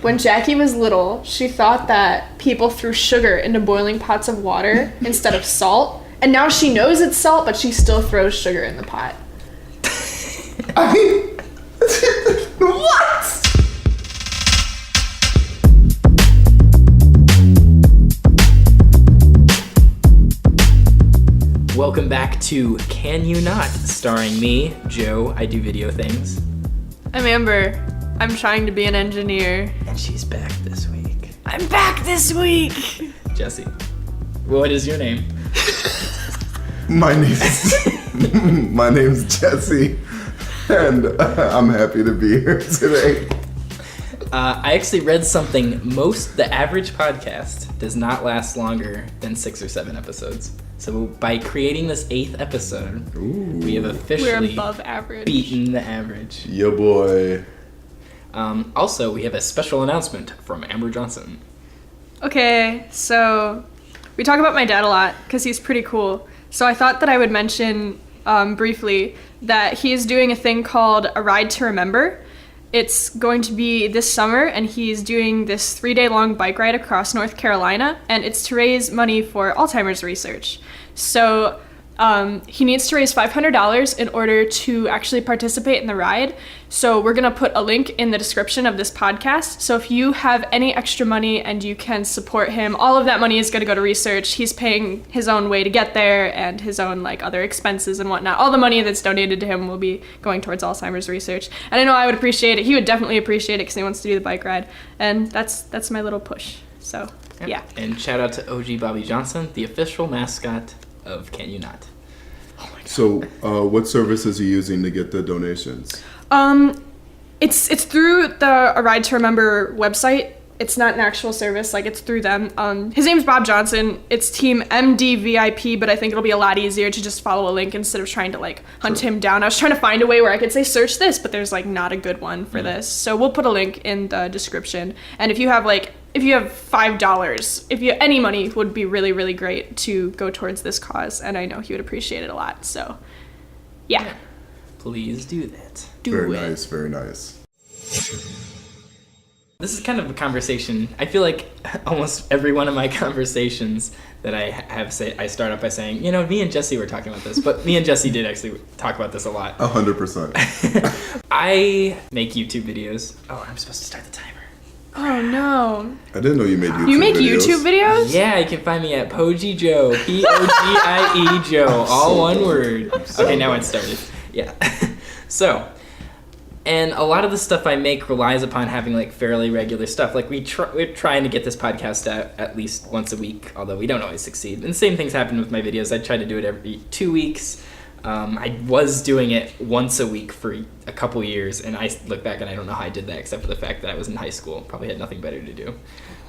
When Jackie was little, she thought that people threw sugar into boiling pots of water instead of salt. And now she knows it's salt, but she still throws sugar in the pot. I mean, what? Welcome back to Can You Not, starring me, Joe. I do video things. I'm Amber. I'm trying to be an engineer. And she's back this week. I'm back this week! Jesse, what is your name? My name's Jesse, and I'm happy to be here today. I actually read something. The average podcast does not last longer than 6 or 7 episodes. So by creating this 8th episode, we have officially We're above average. beaten the average. Yeah, boy. Also, we have a special announcement from Amber Johnson. Okay, so we talk about my dad a lot because he's pretty cool. So I thought that I would mention briefly that he is doing a thing called A Ride to Remember. It's going to be this summer, and he's doing this 3-day-long bike ride across North Carolina, and it's to raise money for Alzheimer's research. So he needs to raise $500 in order to actually participate in the ride. So we're going to put a link in the description of this podcast. So if you have any extra money and you can support him, all of that money is going to go to research. He's paying his own way to get there and his own other expenses and whatnot. All the money that's donated to him will be going towards Alzheimer's research. And I know I would appreciate it. He would definitely appreciate it because he wants to do the bike ride. And that's my little push. So, yeah. And shout out to OG Bobby Johnson, the official mascot of Can You Not. Oh my God. So, what services are you using to get the donations? It's through the A Ride to Remember website. It's not an actual service, it's through them. His name's Bob Johnson. It's team MDVIP, but I think it'll be a lot easier to just follow a link instead of trying to hunt him down. I was trying to find a way where I could say search this, but there's not a good one for this. So we'll put a link in the description. And if you have $5, any money would be really, really great to go towards this cause, and I know he would appreciate it a lot. So, yeah. Please do that. Nice, very nice. This is kind of a conversation. I feel like almost every one of my conversations that I start up by saying, me and Jesse were talking about this, but me and Jesse did actually talk about this a lot. 100%. I make YouTube videos. Oh, I'm supposed to start the timer. Oh, no. I didn't know you made YouTube videos. You make YouTube videos? Yeah, you can find me at Pogie Joe. Pogie Joe. All one word. Okay, now it's started. Yeah. So, and a lot of the stuff I make relies upon having fairly regular stuff. We're trying to get this podcast out at least once a week, although we don't always succeed. And the same things happen with my videos. I try to do it every 2 weeks. I was doing it once a week for a couple years, and I look back and I don't know how I did that except for the fact that I was in high school. Probably had nothing better to do.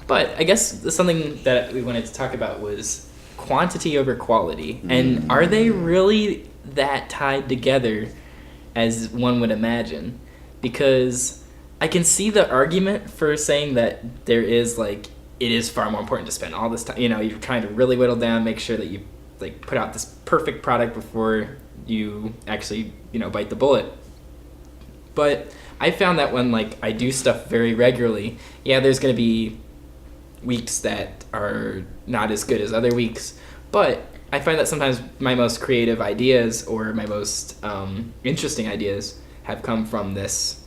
But I guess something that we wanted to talk about was quantity over quality. And are they really that tied together as one would imagine? Because I can see the argument for saying that there is it is far more important to spend all this time. You're trying to really whittle down, make sure that you put out this perfect product before you actually bite the bullet. But I found that when I do stuff very regularly, there's going to be weeks that are not as good as other weeks, but I find that sometimes my most creative ideas or my most interesting ideas have come from this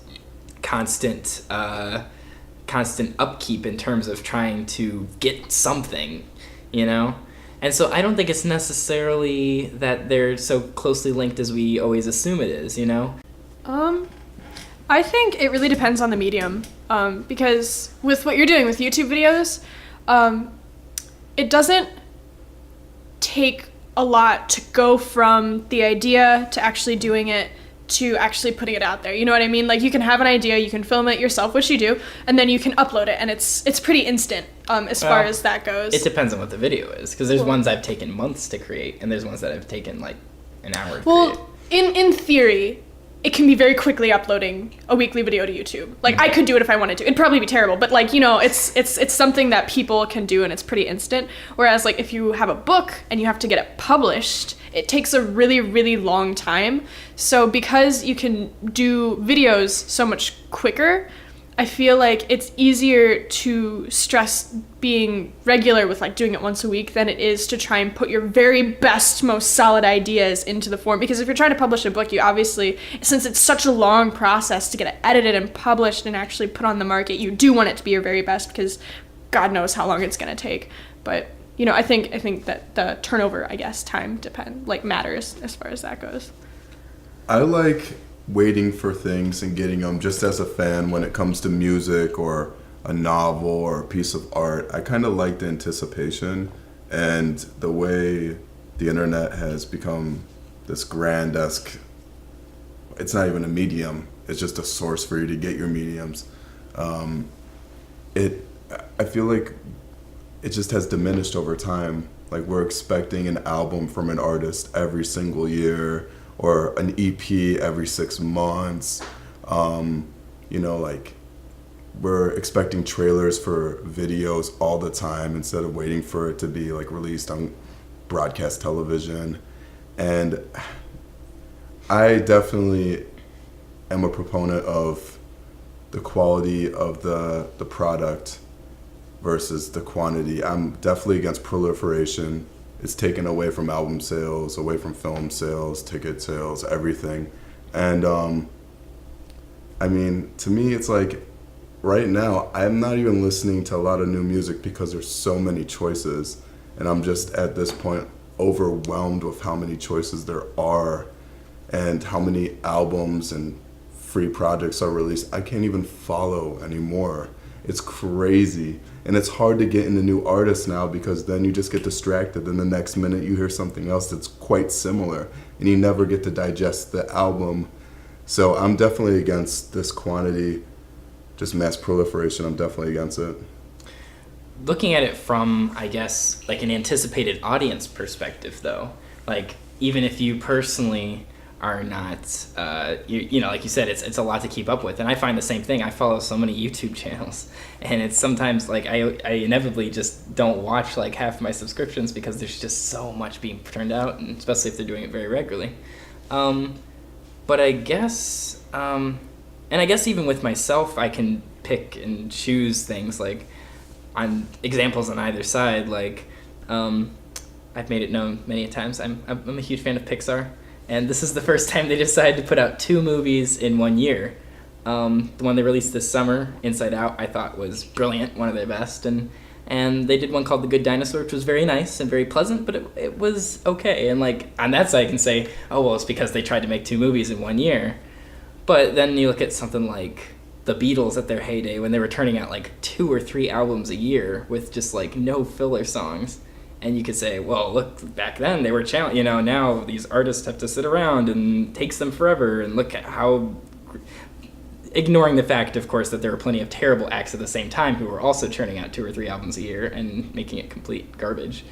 constant upkeep in terms of trying to get something, And so I don't think it's necessarily that they're so closely linked as we always assume it is, I think it really depends on the medium, because with what you're doing with YouTube videos, it doesn't take a lot to go from the idea to actually doing it to actually putting it out there. You know what I mean? You can have an idea, you can film it yourself, which you do, and then you can upload it, and it's pretty instant as far as that goes. It depends on what the video is, because there's ones I've taken months to create, and there's ones that I've taken an hour to create. In theory, it can be very quickly uploading a weekly video to YouTube. I could do it if I wanted to. It'd probably be terrible, but it's something that people can do, and it's pretty instant. Whereas if you have a book and you have to get it published, it takes a really, really long time. So because you can do videos so much quicker, I feel like it's easier to stress being regular with like doing it once a week than it is to try and put your very best, most solid ideas into the form. Because if you're trying to publish a book, you obviously, since it's such a long process to get it edited and published and actually put on the market, you do want it to be your very best because God knows how long it's going to take. But you know, I think that the turnover, I guess, time matters as far as that goes. I like waiting for things and getting them just as a fan when it comes to music or a novel or a piece of art. I kind of like the anticipation and the way the internet has become this grand-esque, it's not even a medium, it's just a source for you to get your mediums. I feel like it just has diminished over time. Like we're expecting an album from an artist every single year or an EP every 6 months. Like we're expecting trailers for videos all the time instead of waiting for it to be like released on broadcast television. And I definitely am a proponent of the quality of the product versus the quantity. I'm definitely against proliferation. It's taken away from album sales, away from film sales, ticket sales, everything. And to me, it's like right now, I'm not even listening to a lot of new music because there's so many choices. And I'm just at this point overwhelmed with how many choices there are and how many albums and free projects are released. I can't even follow anymore. It's crazy. And it's hard to get into new artists now because then you just get distracted and the next minute you hear something else that's quite similar and you never get to digest the album. So I'm definitely against this quantity, just mass proliferation. I'm definitely against it. Looking at it from, I guess, like an anticipated audience perspective though, like even if you personally are not, you know, like you said, it's a lot to keep up with. And I find the same thing. I follow so many YouTube channels, and it's sometimes like I inevitably just don't watch like half my subscriptions because there's just so much being turned out, and especially if they're doing it very regularly. But I guess, and I guess even with myself, I can pick and choose things like on examples on either side. Like, I've made it known many times, I'm a huge fan of Pixar. And this is the first time they decided to put out 2 movies in 1 year. The one they released this summer, Inside Out, I thought was brilliant, one of their best. And they did one called The Good Dinosaur, which was very nice and very pleasant, but it was okay. And like on that side, I can say, oh, well, it's because they tried to make 2 movies in 1 year. But then you look at something like the Beatles at their heyday when they were turning out like 2 or 3 albums a year with just like no filler songs. And you could say, well, look, back then they were challenged. You know, now these artists have to sit around and it takes them forever. And look at how, ignoring the fact, of course, that there were plenty of terrible acts at the same time who were also churning out 2 or 3 albums a year and making it complete garbage.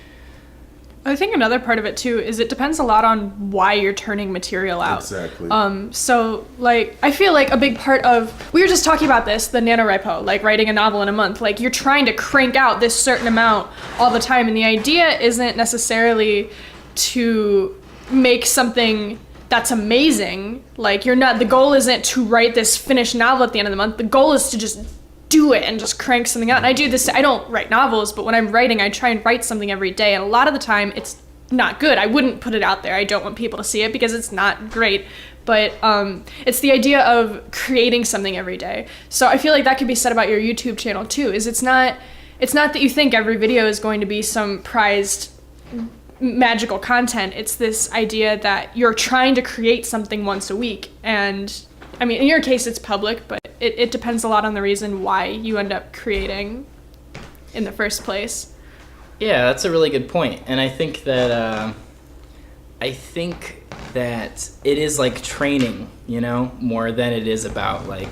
I think another part of it too is it depends a lot on why you're turning material out. Exactly. So like I feel like a big part of, we were just talking about this, the NaNoWriMo, like writing a novel in a month. Like you're trying to crank out this certain amount all the time, and the idea isn't necessarily to make something that's amazing. Like the goal isn't to write this finished novel at the end of the month. The goal is to just do it and just crank something out. And I do this, I don't write novels, but when I'm writing, I try and write something every day. And a lot of the time it's not good. I wouldn't put it out there. I don't want people to see it because it's not great. But it's the idea of creating something every day. So I feel like that could be said about your YouTube channel too, is it's not that you think every video is going to be some prized magical content. It's this idea that you're trying to create something once a week. And I mean, in your case, it's public, but it depends a lot on the reason why you end up creating in the first place. Yeah, that's a really good point. And I think that it is like training, you know, more than it is about like,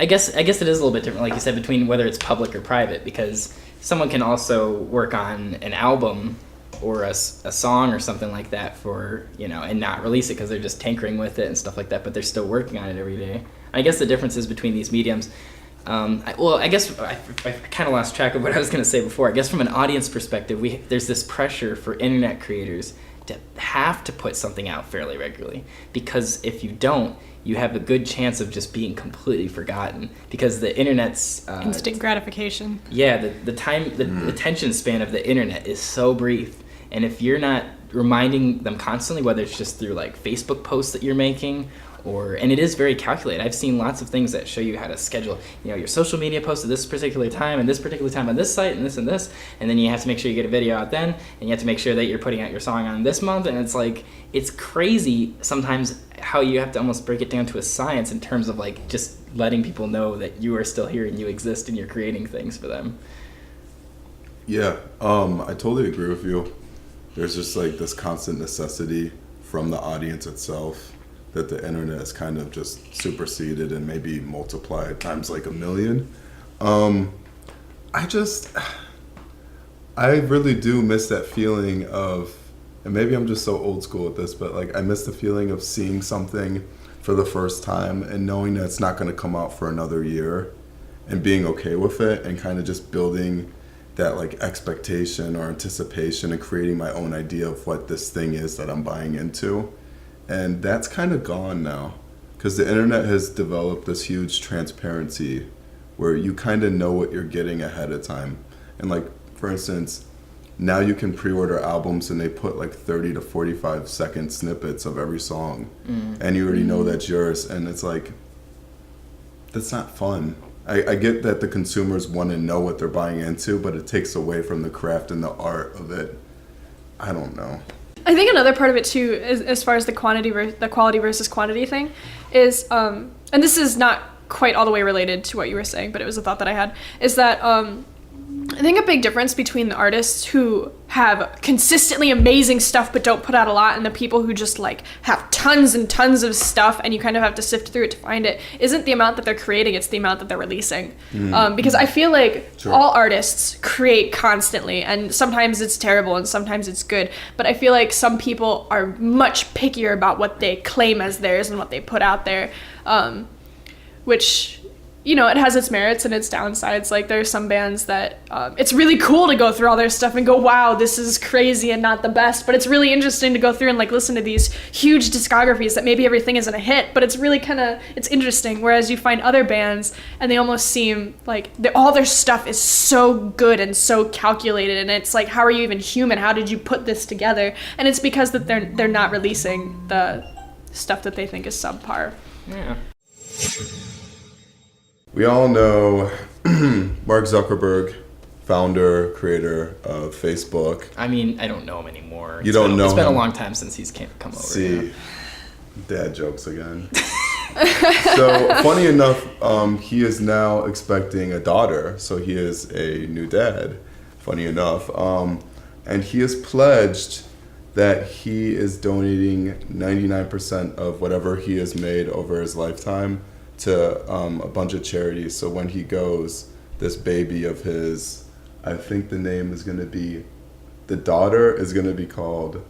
I guess it is a little bit different, like you said, between whether it's public or private, because someone can also work on an album or a song or something like that for, you know, and not release it because they're just tinkering with it and stuff like that, but they're still working on it every day. I guess the differences between these mediums, I guess I kind of lost track of what I was going to say before. I guess from an audience perspective, there's this pressure for internet creators have to put something out fairly regularly, because if you don't, you have a good chance of just being completely forgotten, because the internet's Instant gratification. yeah, the attention span of the internet is so brief, and if you're not reminding them constantly, whether it's just through like Facebook posts that you're making, and it is very calculated. I've seen lots of things that show you how to schedule, your social media posts at this particular time and this particular time on this site and this, and then you have to make sure you get a video out then, and you have to make sure that you're putting out your song on this month, and it's like, it's crazy sometimes how you have to almost break it down to a science in terms of like just letting people know that you are still here and you exist and you're creating things for them. Yeah, I totally agree with you. There's just like this constant necessity from the audience itself that the internet has kind of just superseded and maybe multiplied times like 1 million. I really do miss that feeling of, and maybe I'm just so old school with this, but like I miss the feeling of seeing something for the first time and knowing that it's not going to come out for another year, and being okay with it, and kind of just building that like expectation or anticipation and creating my own idea of what this thing is that I'm buying into. And that's kind of gone now, because the internet has developed this huge transparency where you kind of know what you're getting ahead of time. And like, for instance, now you can pre-order albums and they put like 30 to 45 second snippets of every song, and you already know that's yours. And it's like, that's not fun. I get that the consumers want to know what they're buying into, but it takes away from the craft and the art of it. I don't know. I think another part of it too, is, as far as the quality versus quantity thing, is, and this is not quite all the way related to what you were saying, but it was a thought that I had, is that I think a big difference between the artists who have consistently amazing stuff but don't put out a lot, and the people who just like have tons and tons of stuff and you kind of have to sift through it to find it, isn't the amount that they're creating, it's the amount that they're releasing. Because I feel like all artists create constantly, and sometimes it's terrible and sometimes it's good, but I feel like some people are much pickier about what they claim as theirs and what they put out there, which, it has its merits and its downsides. Like, there's some bands that it's really cool to go through all their stuff and go, wow, this is crazy and not the best, but it's really interesting to go through and like listen to these huge discographies that maybe everything isn't a hit, but it's really it's interesting. Whereas you find other bands and they almost seem like all their stuff is so good and so calculated, and it's like, how are you even human? How did you put this together? And it's because that they're not releasing the stuff that they think is subpar. Yeah. We all know Mark Zuckerberg, founder, creator of Facebook. I mean, I don't know him anymore. You don't know him? It's been a long time since he's come over. See, dad jokes again. So, funny enough, he is now expecting a daughter, so he is a new dad, funny enough. And he has pledged that he is donating 99% of whatever he has made over his lifetime to a bunch of charities. So when he goes, this baby of his, I think the name is going to be, the daughter is going to be called...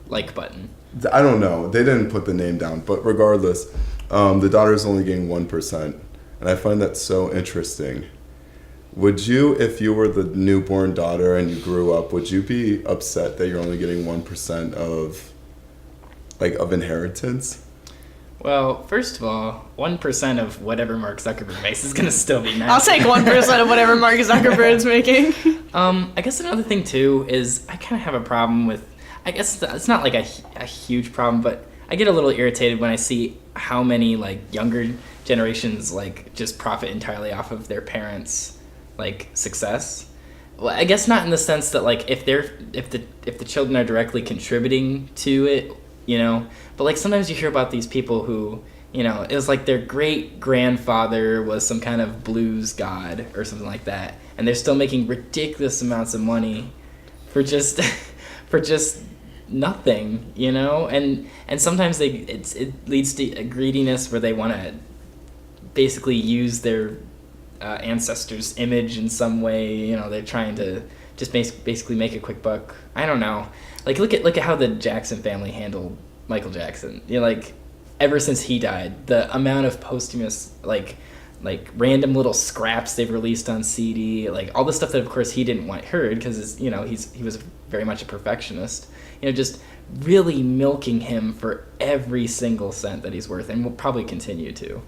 Like button. I don't know. They didn't put the name down. But regardless, the daughter is only getting 1%. And I find that so interesting. Would you, if you were the newborn daughter and you grew up, would you be upset that you're only getting 1% of inheritance? Well, first of all, 1% of whatever Mark Zuckerberg makes is going to still be nice. I'll take 1% of whatever Mark Zuckerberg's making. I guess another thing, too, is I kind of have a problem with... I guess it's not like a huge problem, but I get a little irritated when I see how many like younger generations like just profit entirely off of their parents' like success. Well, I guess not in the sense that like if the children are directly contributing to it, but like sometimes you hear about these people who, it was like their great grandfather was some kind of blues god or something like that, and they're still making ridiculous amounts of money for just nothing, and sometimes it leads to a greediness where they want to basically use their ancestors' image in some way. They're trying to just basically make a quick buck. I don't know. Like look at how the Jackson family handled Michael Jackson. Like ever since he died, the amount of posthumous like random little scraps they've released on CD, like all the stuff that of course he didn't want heard because he was very much a perfectionist, just really milking him for every single cent that he's worth, and will probably continue to.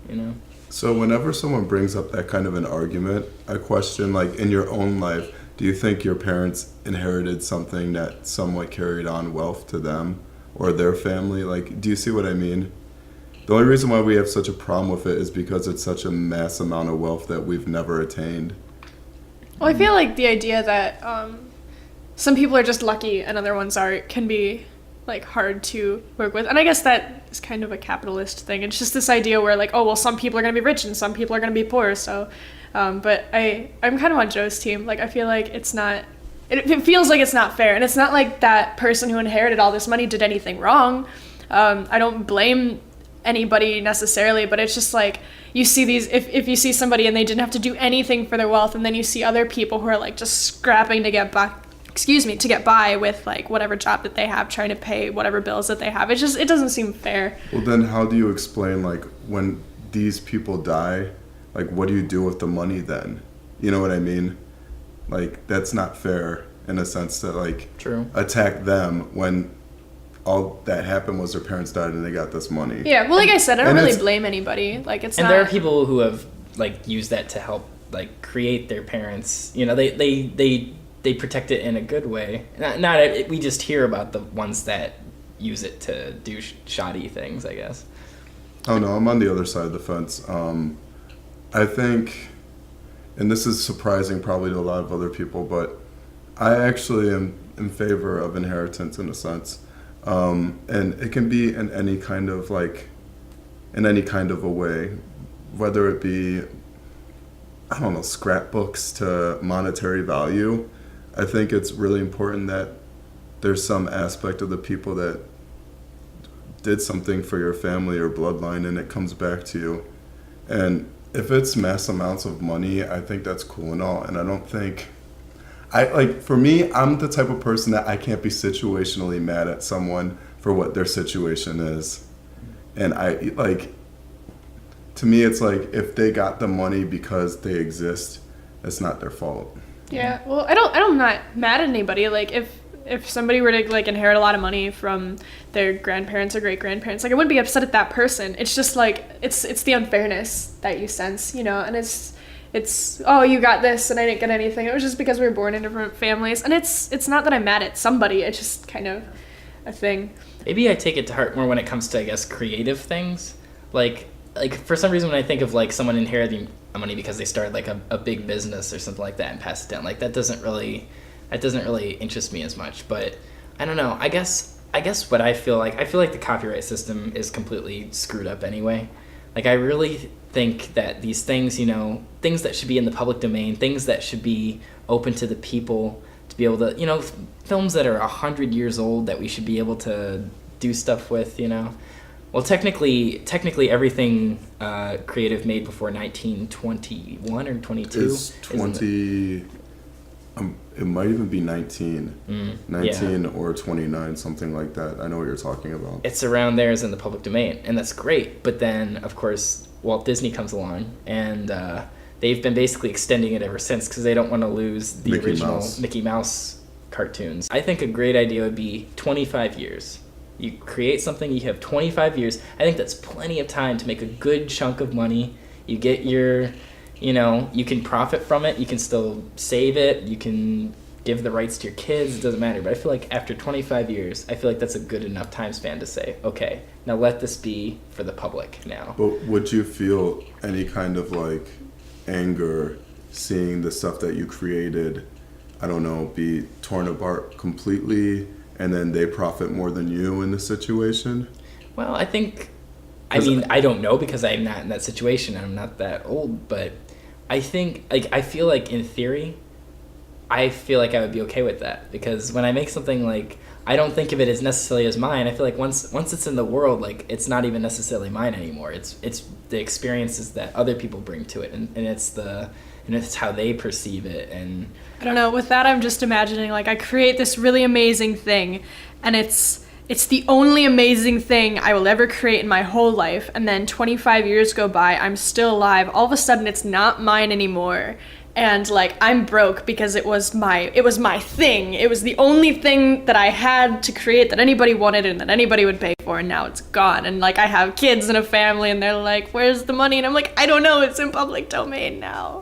So whenever someone brings up that kind of an argument, I question, like, in your own life, do you think your parents inherited something that somewhat carried on wealth to them or their family? Like, do you see what I mean? The only reason why we have such a problem with it is because it's such a mass amount of wealth that we've never attained. Well, I feel like the idea that some people are just lucky and other ones can be like hard to work with, and I guess that is kind of a capitalist thing. It's just this idea where like, oh well, some people are going to be rich and some people are going to be poor. So, but I'm kind of on Joe's team. Like, I feel like it's not. It feels like it's not fair, and it's not like that person who inherited all this money did anything wrong. I don't blame anybody necessarily, but it's just like you see these, if you see somebody and they didn't have to do anything for their wealth, and then you see other people who are like just scrapping to get by with like whatever job that they have, trying to pay whatever bills that they have. It doesn't seem fair. Well, then how do you explain, like, when these people die, like, what do you do with the money then? You know what I mean? Like, that's not fair in a sense to, like, True. attack them when all that happened was their parents died and they got this money. Yeah, well, like I said, I don't And really it's- blame anybody. Like, it's And not. there are people who have like used that to help like create their parents. They protect it in a good way. We just hear about the ones that use it to do shoddy things, I guess. Oh no, I'm on the other side of the fence. I think, and this is surprising probably to a lot of other people, but I actually am in favor of inheritance in a sense. And it can be in any kind of a way, whether it be, I don't know, scrapbooks to monetary value. I think it's really important that there's some aspect of the people that did something for your family or bloodline and it comes back to you. And if it's mass amounts of money, I think that's cool and all. And I don't think, for me, I'm the type of person that I can't be situationally mad at someone for what their situation is. And to me, it's like, if they got the money because they exist, it's not their fault. Yeah, well, I'm not mad at anybody. Like, if somebody were to like inherit a lot of money from their grandparents or great grandparents, like, I wouldn't be upset at that person. It's just like it's the unfairness that you sense, and it's oh, you got this and I didn't get anything. It was just because we were born in different families, and it's not that I'm mad at somebody. It's just kind of a thing. Maybe I take it to heart more when it comes to, I guess, creative things. Like for some reason, when I think of like someone inheriting money because they started like a big business or something like that and passed it down, like that doesn't really interest me as much. But I don't know. I guess what I feel like the copyright system is completely screwed up anyway. Like, I really think that these things, things that should be in the public domain, things that should be open to the people to be able to, films that are 100 years old that we should be able to do stuff with, Well, technically, everything creative made before 1921 or 22 is 20. It might even be 19. 19 or 29, something like that. I know what you're talking about. It's around there, is in the public domain, and that's great. But then, of course, Walt Disney comes along, and they've been basically extending it ever since because they don't want to lose the original Mickey Mouse cartoons. I think a great idea would be 25 years. You create something, you have 25 years. I think that's plenty of time to make a good chunk of money. You get your, you can profit from it. You can still save it. You can give the rights to your kids. It doesn't matter. But I feel like after 25 years, I feel like that's a good enough time span to say, okay, now let this be for the public now. But would you feel any kind of like anger seeing the stuff that you created, I don't know, be torn apart completely? And then they profit more than you in the situation? Well, I don't know because I'm not in that situation. I'm not that old, but I think, I feel like in theory, I feel like I would be okay with that because when I make something, like, I don't think of it as necessarily as mine. I feel like once it's in the world, like, it's not even necessarily mine anymore. It's the experiences that other people bring to it, and it's how they perceive it. And I don't know, with that I'm just imagining, like, I create this really amazing thing, and it's the only amazing thing I will ever create in my whole life, and then 25 years go by, I'm still alive, all of a sudden it's not mine anymore, and like I'm broke because it was my thing. It was the only thing that I had to create that anybody wanted and that anybody would pay for, and now it's gone. And like I have kids and a family, and they're like, "Where's the money?" And I'm like, "I don't know. It's in public domain now."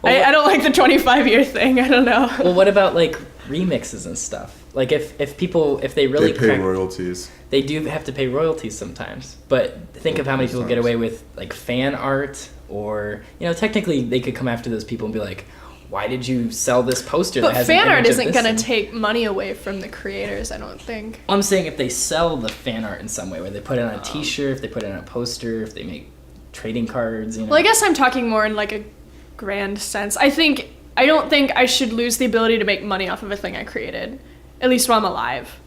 I don't like the 25-year thing. I don't know. Well, what about like remixes and stuff? Like if they really they pay royalties. They do have to pay royalties sometimes. But think of how many people get away with like fan art, or technically they could come after those people and be like, "Why did you sell this poster?" But that has fan an art image of isn't this gonna in-" take money away from the creators, I don't think. I'm saying if they sell the fan art in some way, where they put it on a T-shirt, if they put it on a poster, if they make trading cards. Well, I guess I'm talking more in like a grand sense. I don't think I should lose the ability to make money off of a thing I created, at least while I'm alive.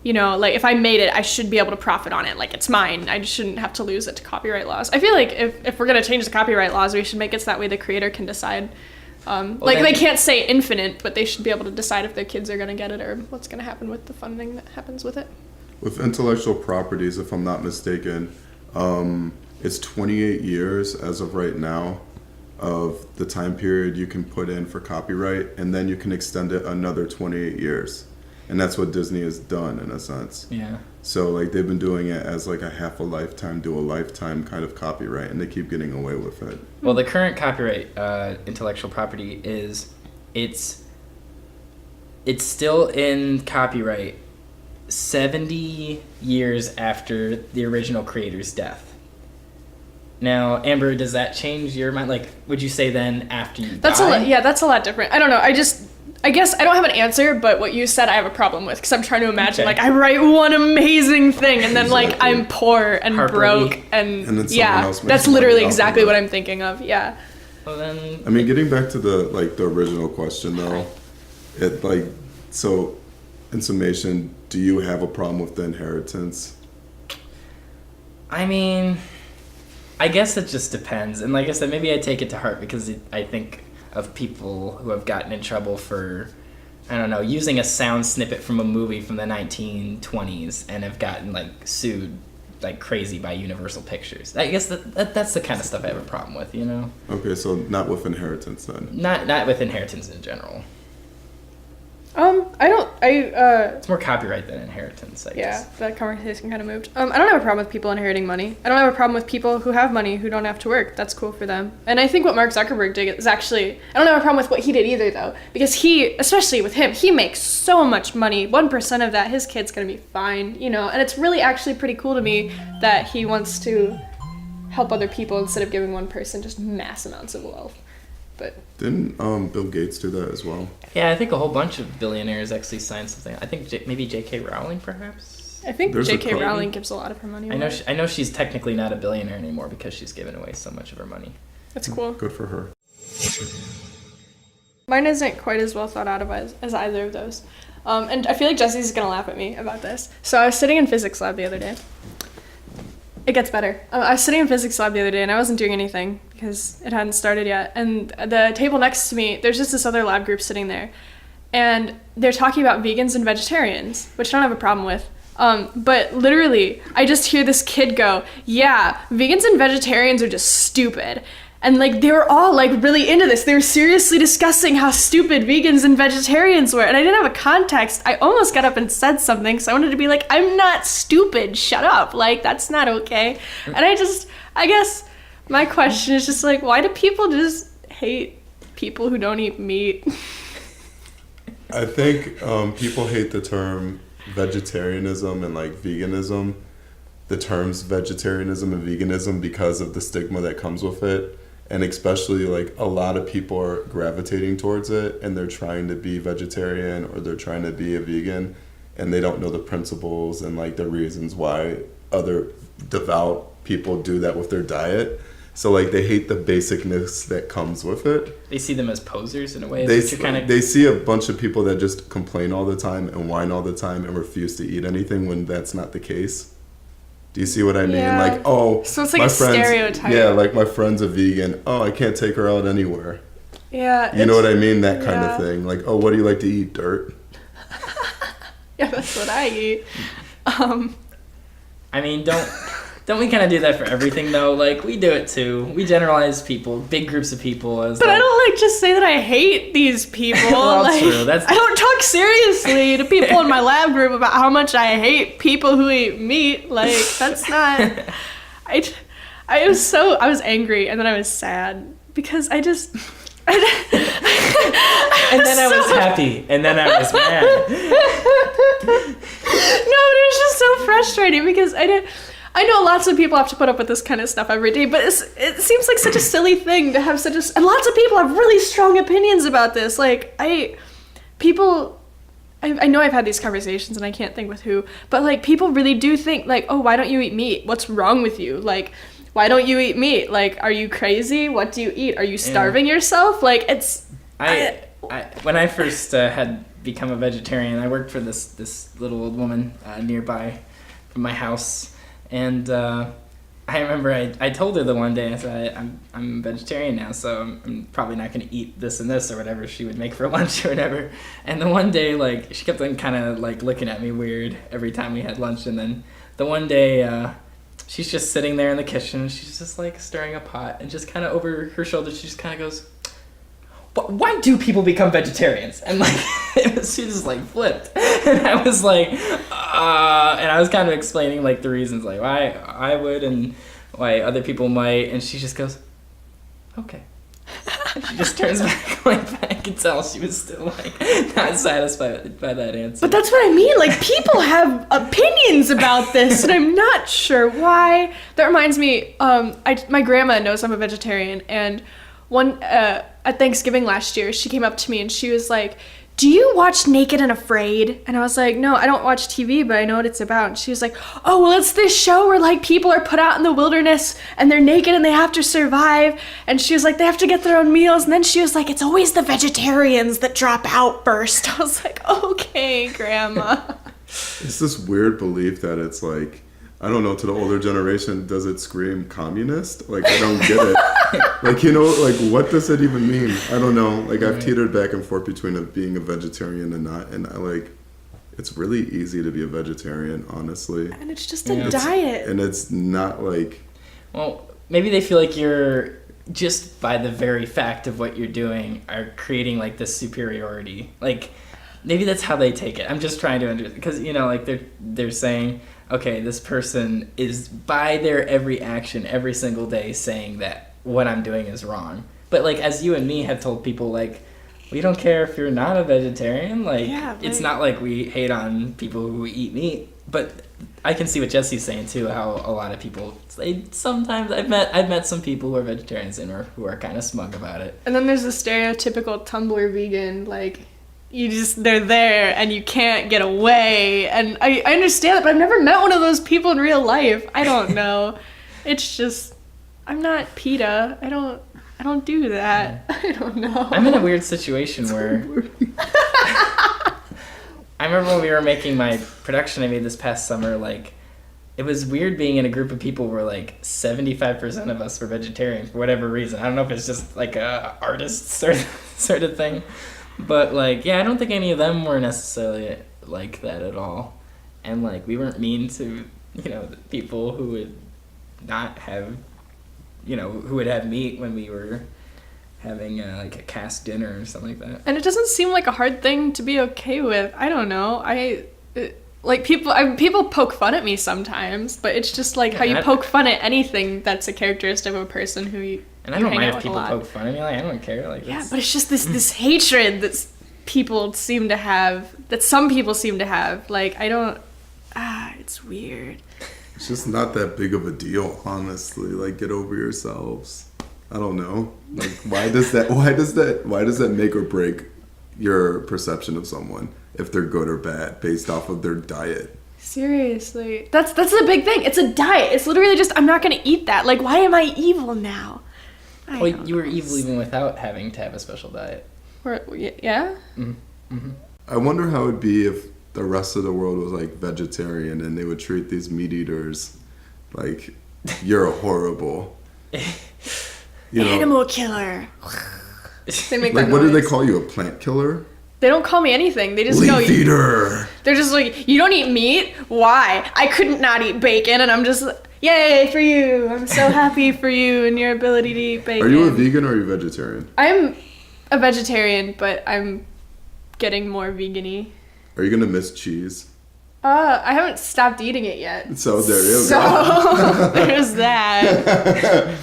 Like if I made it, I should be able to profit on it. Like it's mine. I just shouldn't have to lose it to copyright laws. I feel like if we're gonna change the copyright laws, we should make it so that way the creator can decide. They can't say infinite, but they should be able to decide if their kids are gonna get it or what's gonna happen with the funding that happens with it. With intellectual properties, if I'm not mistaken, it's 28 years as of right now of the time period you can put in for copyright, and then you can extend it another 28 years. And that's what Disney has done in a sense. Yeah. So like they've been doing it as like a half a lifetime to a lifetime kind of copyright, and they keep getting away with it. Well, the current copyright intellectual property is it's still in copyright 70 years after the original creator's death. Now, Amber, does that change your mind? Like, would you say then after you die? That's a lot different. I don't know. I guess I don't have an answer, but what you said I have a problem with, because I'm trying to imagine, like, I write one amazing thing, and then, like, I'm poor and broke, and then someone else makes that's money literally off exactly of it. what I'm thinking of, yeah. Well, then... I mean, getting back to the original question, though, so, in summation, do you have a problem with the inheritance? I mean, I guess it just depends. And like I said, maybe I take it to heart because I think of people who have gotten in trouble for, I don't know, using a sound snippet from a movie from the 1920s and have gotten like sued like crazy by Universal Pictures. I guess that's the kind of stuff I have a problem with, Okay, so not with inheritance then. Not with inheritance in general. It's more copyright than inheritance, I guess. Yeah, that conversation kind of moved. I don't have a problem with people inheriting money. I don't have a problem with people who have money who don't have to work. That's cool for them. And I think what Mark Zuckerberg did is actually, I don't have a problem with what he did either, though. Because especially with him, he makes so much money. 1% of that, his kid's going to be fine, And it's really actually pretty cool to me that he wants to help other people instead of giving one person just mass amounts of wealth. But didn't Bill Gates do that as well? Yeah, I think a whole bunch of billionaires actually signed something. I think maybe J.K. Rowling, perhaps. I think J.K. Rowling gives a lot of her money away. I know she's technically not a billionaire anymore because she's given away so much of her money. That's cool. Good for her. Mine isn't quite as well thought out of as either of those. And I feel like Jesse's gonna laugh at me about this. So I was sitting in physics lab the other day. It gets better. I was sitting in physics lab the other day and I wasn't doing anything because it hadn't started yet. And the table next to me, there's just this other lab group sitting there. And they're talking about vegans and vegetarians, which I don't have a problem with. But literally, I just hear this kid go, yeah, vegans and vegetarians are just stupid. And like they were all like really into this. They were seriously discussing how stupid vegans and vegetarians were. And I didn't have a context. I almost got up and said something. So I wanted to be like, I'm not stupid. Shut up. Like, that's not okay. And I guess my question is just like, why do people just hate people who don't eat meat? I think people hate the term vegetarianism and like veganism, the terms vegetarianism and veganism because of the stigma that comes with it. And especially like a lot of people are gravitating towards it and they're trying to be vegetarian or they're trying to be a vegan and they don't know the principles and like the reasons why other devout people do that with their diet. So like they hate the basicness that comes with it. They see them as posers in a way. They see a bunch of people that just complain all the time and whine all the time and refuse to eat anything when that's not the case. Do you see what I mean? Yeah. Like, oh, so it's like a stereotype. Yeah, like my friend's a vegan. Oh, I can't take her out anywhere. Yeah. You know what I mean? That kind of thing. Like, oh, what do you like to eat? Dirt? Yeah, that's what I eat. I mean, don't Don't we kind of do that for everything though? Like we do it too. We generalize people, big groups of people as. But I don't like just say that I hate these people. Well, like, true. That's. I don't talk seriously to people in my lab group about how much I hate people who eat meat. Like that's not. I was angry and then I was sad because I just. And then I was happy, and then I was mad. No, but it was just so frustrating because I know lots of people have to put up with this kind of stuff every day, but it seems like such a silly thing to have and lots of people have really strong opinions about this. Like, I know I've had these conversations and I can't think with who, but like people really do think like, oh, why don't you eat meat? What's wrong with you? Like, why don't you eat meat? Like, are you crazy? What do you eat? Are you starving yourself? Like, it's... When I first had become a vegetarian, I worked for this little old woman nearby from my house. And I remember I told her the one day, I said, I'm a vegetarian now, so I'm probably not going to eat this and this or whatever she would make for lunch or whatever. And the one day, like, she kept on kind of, like, looking at me weird every time we had lunch. And then the one day... she's just sitting there in the kitchen. She's just like stirring a pot, and just kind of over her shoulder, she just kind of goes, "Why do people become vegetarians?" And like, she just like flipped, and I was like, and I was kind of explaining like the reasons, like why I would and why other people might, and she just goes, "Okay." She just turns back, like, I could tell she was still, like, not satisfied by that answer. But that's what I mean. Like, people have opinions about this, and I'm not sure why. That reminds me, my grandma knows I'm a vegetarian, and at Thanksgiving last year, she came up to me, and she was like, "Do you watch Naked and Afraid?" And I was like, "No, I don't watch TV, but I know what it's about." And she was like, "Oh, well, it's this show where, like, people are put out in the wilderness, and they're naked, and they have to survive." And she was like, "They have to get their own meals." And then she was like, "It's always the vegetarians that drop out first." I was like, "Okay, Grandma." It's this weird belief that it's like, I don't know, to the older generation, does it scream communist? Like, I don't get it. Like, you know, like, what does it even mean? I don't know. Like, I've teetered back and forth between being a vegetarian and not. And I like, it's really easy to be a vegetarian, honestly. And it's just a diet. And it's not like... Well, maybe they feel like you're, just by the very fact of what you're doing, are creating, like, this superiority. Like, maybe that's how they take it. I'm just trying to understand. Because, you know, like, they're saying... okay, this person is by their every action every single day saying that what I'm doing is wrong. But like, as you and me have told people, like, we don't care if you're not a vegetarian. Like, it's not like we hate on people who eat meat. But I can see what Jesse's saying too, how a lot of people, sometimes I've met some people who are vegetarians and who are kind of smug about it. And then there's the stereotypical Tumblr vegan, like, they're there and you can't get away. And I understand that, but I've never met one of those people in real life. I don't know. It's just, I'm not PETA. I don't do that. I don't know. I'm in a weird situation where I remember when we were making my production I made this past summer, like, it was weird being in a group of people where like 75% of us were vegetarian for whatever reason. I don't know if it's just like a artist sort of thing. But, like, yeah, I don't think any of them were necessarily like that at all. And, like, we weren't mean to, you know, the people who would not have, you know, who would have meat when we were having, like, a cast dinner or something like that. And it doesn't seem like a hard thing to be okay with. I don't know. People poke fun at me sometimes, but it's just, like, how you poke fun at anything that's a characteristic of a person who you... And I don't mind if people poke fun at me. Like, I don't care. Like, yeah, but it's just this hatred that some people seem to have. Like, I don't. It's weird. It's just not that big of a deal, honestly. Like, get over yourselves. I don't know. Like, why does that make or break your perception of someone if they're good or bad based off of their diet? Seriously, that's the big thing. It's a diet. It's literally just, I'm not gonna eat that. Like, why am I evil now? Well, you were evil even without having to have a special diet. Yeah? Mm-hmm. I wonder how it would be if the rest of the world was, like, vegetarian and they would treat these meat eaters like, you're horrible. You know? Animal killer. They make like, that what noise. do they call you, a plant killer? They don't call me anything. They just Leaf go... eater! They're just like, you don't eat meat? Why? I couldn't not eat bacon, and I'm just... Yay for you! I'm so happy for you and your ability to eat bacon. Are you a vegan or are you vegetarian? I'm a vegetarian, but I'm getting more vegan-y. Are you gonna miss cheese? I haven't stopped eating it yet. So there you go. So there's that.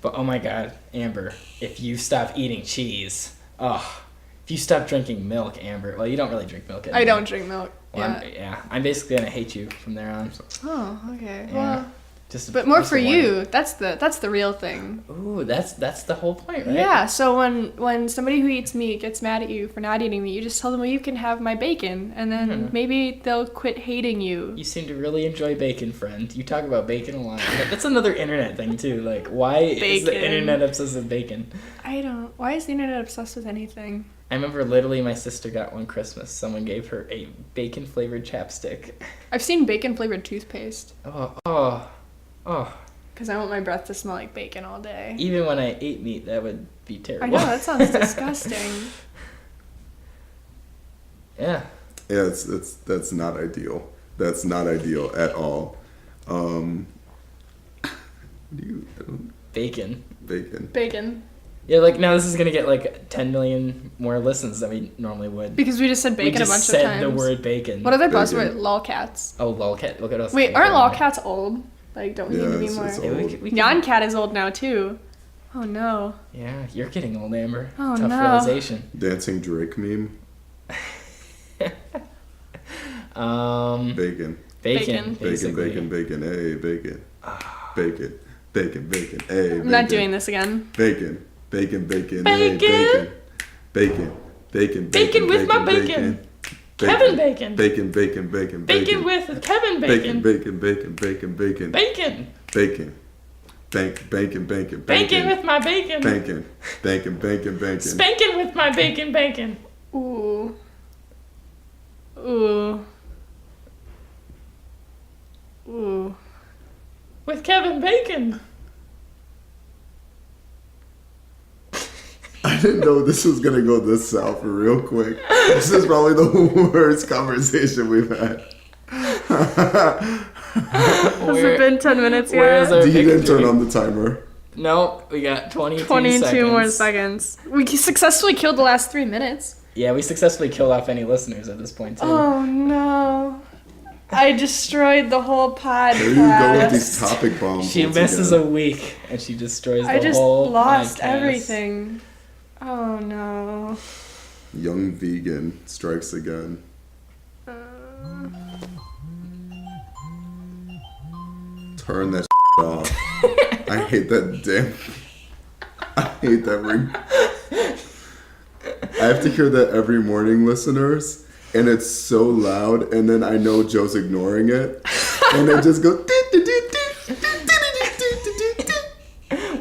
But oh my god, Amber, if you stop eating cheese, if you stop drinking milk, Amber, well, you don't really drink milk anymore. I don't drink milk. Well, I'm basically gonna hate you from there on. Oh, okay. Yeah. Well, Just but more just for a warning. you. That's the real thing. Ooh, that's the whole point, right? Yeah. So when somebody who eats meat gets mad at you for not eating meat, you just tell them, well, you can have my bacon, and then maybe they'll quit hating you. You seem to really enjoy bacon, friend. You talk about bacon a lot. That's another internet thing too. Like, why is the Bacon. internet obsessed with bacon? I don't. Why is the internet obsessed with anything? I remember literally my sister got one Christmas. Someone gave her a bacon flavored chapstick. I've seen bacon flavored toothpaste Oh. because I want my breath to smell like bacon all day. Even when I ate meat, that would be terrible. I know, that sounds disgusting. Yeah. Yeah, that's not ideal. That's not ideal at all. Bacon. Bacon. Yeah, like now this is gonna get like 10 million more listens than we normally would. Because we just said bacon we just a bunch said of times. the word bacon. What other Bacon. buzzword? Lolcats. Oh, lolcat. Look at us. Wait, aren't lolcats old? Like, don't we Yeah, need to be it's more? old. Yeah, we can- Nyan cat is old now too. Oh no. Yeah, you're getting old, Amber. Oh, Tough no. realization. Dancing Drake meme. Bacon. Bacon. Bacon. Basically. Bacon. Hey, bacon. Bacon. Hey, I'm not doing this again. Bacon. Hey, Bacon. Bacon with my bacon. Kevin Bacon. Bacon. Bacon with Kevin Bacon. Bacon. Bacon. Bacon. Bacon with my bacon. Bacon. Spanking with my bacon. Ooh. With Kevin Bacon. I didn't know this was gonna go this south real quick. This is probably the worst conversation we've had. Has it been 10 minutes where is yet? our You didn't victory? turn on the timer. No, we got 22 22 more seconds. seconds. We successfully killed the last 3 minutes. Yeah, we successfully killed off any listeners at this point, too. Oh no. I destroyed the whole podcast. There you go with these topic bombs. She once misses again. a week, and she destroys the I just whole lost podcast. everything. Oh no. Young vegan strikes again. Turn that off. I hate that damn. I hate that ring. I have to hear that every morning, listeners, and it's so loud, and then I know Joe's ignoring it, and it just goes.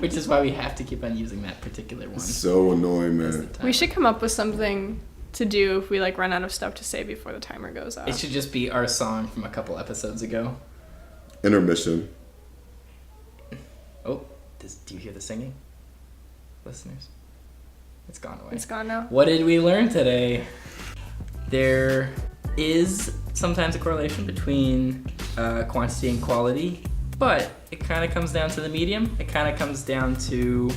Which is why we have to keep on using that particular one. So annoying, Most of man. the time. We should come up with something to do if we like run out of stuff to say before the timer goes off. It should just be our song from a couple episodes ago. Intermission. Oh, do you hear the singing? Listeners? It's gone away. It's gone now. What did we learn today? There is sometimes a correlation between quantity and quality, but it kind of comes down to the medium. It kind of comes down to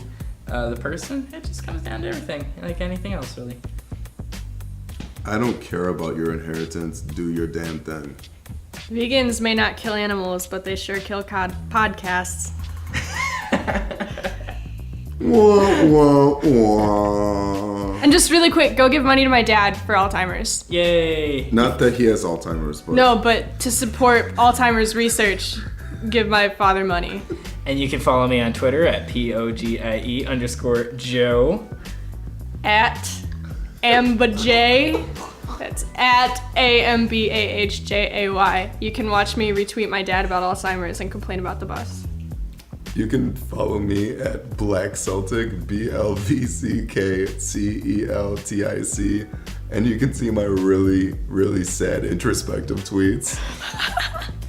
the person. It just comes down to everything, like anything else, really. I don't care about your inheritance. Do your damn thing. Vegans may not kill animals, but they sure kill podcasts. Wah, wah, wah. And just really quick, go give money to my dad for Alzheimer's. Yay! Not that he has Alzheimer's, but No, but to support Alzheimer's research, give my father money. And you can follow me on Twitter at POGIE_Joe. At Ambajay. That's at AMBAHJAY. You can watch me retweet my dad about Alzheimer's and complain about the bus. you can follow me at Black Celtic, BLVCKCELTIC. and you can see my really, really sad introspective tweets.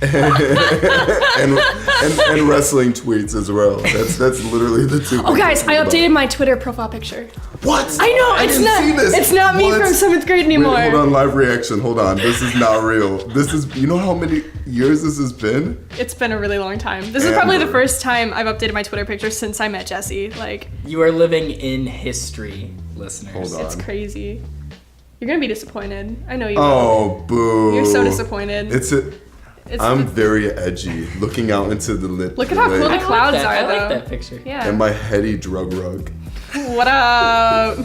and wrestling tweets as well. That's literally the two. Oh, guys, I updated my Twitter profile picture. What? I know it's didn't not. see this. It's not me What? from 7th grade anymore. Wait, hold on, live reaction. Hold on, this is not real. This is. You know how many years this has been? It's been a really long time. This is probably the Amber. first time I've updated my Twitter picture since I met Jesse. Like, You are living in history, listeners. Hold on. it's crazy. You're gonna be disappointed. I know you will. Oh, boo! You're so disappointed. I'm very edgy, looking out into the lit. Look at how cool I the clouds like that. are, I though. like that picture. Yeah. And my heady drug rug. What up?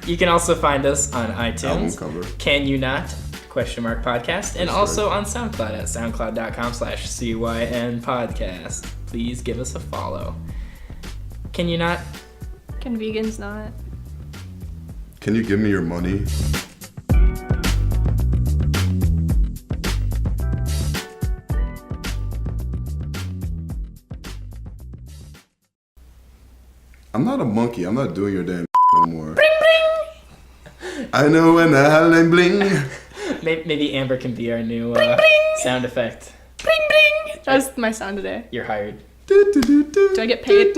You can also find us on Album iTunes. cover. Can You Not? Podcast. And That's also on SoundCloud at soundcloud.com/CYN podcast. Please give us a follow. Can you not? Can vegans not? Can you give me your money? I'm not a monkey. I'm not doing your damn no more. Bling bling. I know when the howling bling. Maybe Amber can be our new Bling, bling. sound effect. Bling bling. That was my sound today. You're hired. Do Do I get paid?